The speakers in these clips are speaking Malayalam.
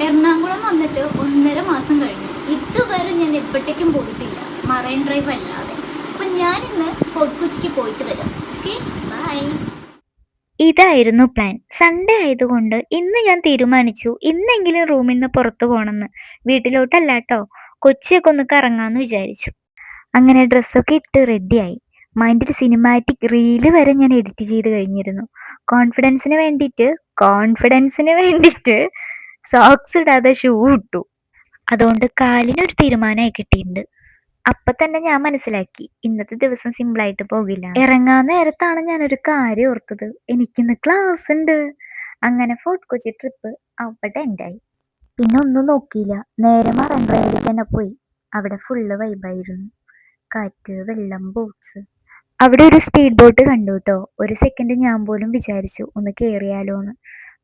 എറണാകുളം വന്നിട്ട് 1.5 മാസം കഴിഞ്ഞു. ഇതുവരെ ഞാൻ എപ്പോഴത്തേക്കും പോയിട്ടില്ല, മറൈൻ ഡ്രൈവ് അല്ലാതെ. അപ്പം ഞാനിന്ന് ഫോർട്ട് കൊച്ചിക്ക് പോയിട്ട് വരാം. Okay, bye. ഇതായിരുന്നു പ്ലാൻ. സൺഡേ ആയതുകൊണ്ട് ഇന്ന് ഞാൻ തീരുമാനിച്ചു ഇന്നെങ്കിലും റൂമിൽ നിന്ന് പുറത്തു പോകണമെന്ന്. വീട്ടിലോട്ടല്ല കേട്ടോ, കൊച്ചിയൊക്കെ ഒന്ന് കറങ്ങാമെന്ന് വിചാരിച്ചു. അങ്ങനെ ഡ്രസ്സൊക്കെ ഇട്ട് റെഡിയായി. മൈൻഡിൽ സിനിമാറ്റിക് റീല് വരെ ഞാൻ എഡിറ്റ് ചെയ്ത് കഴിഞ്ഞിരുന്നു. കോൺഫിഡൻസിന് വേണ്ടിയിട്ട് സോക്സ് ഇടാതെ ഷൂ ഇട്ടു. അതുകൊണ്ട് കാലിനൊരു തീരുമാനമായി കിട്ടിയിട്ടുണ്ട്. അപ്പൊ തന്നെ ഞാൻ മനസ്സിലാക്കി ഇന്നത്തെ ദിവസം സിമ്പിളായിട്ട് പോകില്ല. ഇറങ്ങാൻ നേരത്താണ് ഞാനൊരു കാര്യം ഓർത്തത്, എനിക്കിന്ന് ക്ലാസ് ഉണ്ട്. അങ്ങനെ ഫോർട്ട് കൊച്ചി ട്രിപ്പ് അവിടെ എൻഡായി. പിന്നെ ഒന്നും നോക്കിയില്ല, നേരെ മറൈൻ ഡ്രൈവിൽ തന്നെ പോയി. അവിടെ ഫുള്ള് വൈബായിരുന്നു. കാറ്റ്, വെള്ളം, ബോട്ട്സ്. അവിടെ ഒരു സ്പീഡ് ബോട്ട് കണ്ടു കേട്ടോ. ഒരു സെക്കൻഡ് ഞാൻ പോലും വിചാരിച്ചു ഒന്ന് കയറിയാലോ എന്ന്.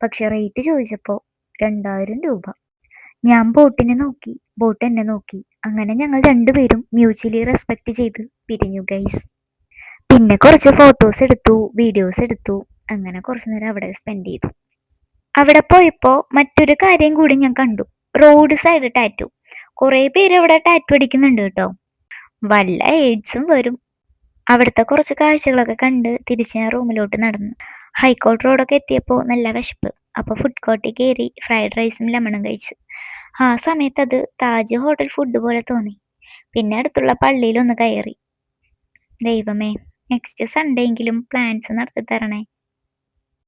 പക്ഷെ റേറ്റ് ചോദിച്ചപ്പോൾ 2000 രൂപ. ഞാൻ ബോട്ടിനെ നോക്കി, ബോട്ട് എന്നെ നോക്കി. അങ്ങനെ ഞങ്ങൾ രണ്ടുപേരും മ്യൂച്വലി റെസ്പെക്ട് ചെയ്ത് പിരിഞ്ഞു ഗൈസ്. പിന്നെ കുറച്ച് ഫോട്ടോസ് എടുത്തു, വീഡിയോസ് എടുത്തു. അങ്ങനെ കുറച്ചു നേരം അവിടെ സ്പെൻഡ് ചെയ്തു. അവിടെ പോയപ്പോൾ മറ്റൊരു കാര്യം കൂടി ഞാൻ കണ്ടു, റോഡ് സൈഡ് ടാറ്റു. കുറേ പേര് അവിടെ ടാറ്റു അടിക്കുന്നുണ്ട് കേട്ടോ. വല്ല എയ്ഡ്സും വരും. അവിടുത്തെ കുറച്ച് കാഴ്ചകളൊക്കെ കണ്ട് തിരിച്ച് ഞാൻ റൂമിലോട്ട് നടന്നു. ഹൈക്കോർട്ട് റോഡൊക്കെ എത്തിയപ്പോൾ നല്ല വിശപ്പ്. അപ്പോൾ ഫുഡ് കോർട്ടിൽ കയറി ഫ്രൈഡ് റൈസും ലെമണും കഴിച്ചു. ആ സമയത്ത് അത് താജ് ഹോട്ടൽ ഫുഡ് പോലെ തോന്നി. പിന്നെ അടുത്തുള്ള പള്ളിയിലൊന്ന് കയറി. ദൈവമേ, നെക്സ്റ്റ് സൺഡേ എങ്കിലും പ്ലാൻസ് നടത്തി തരണേ.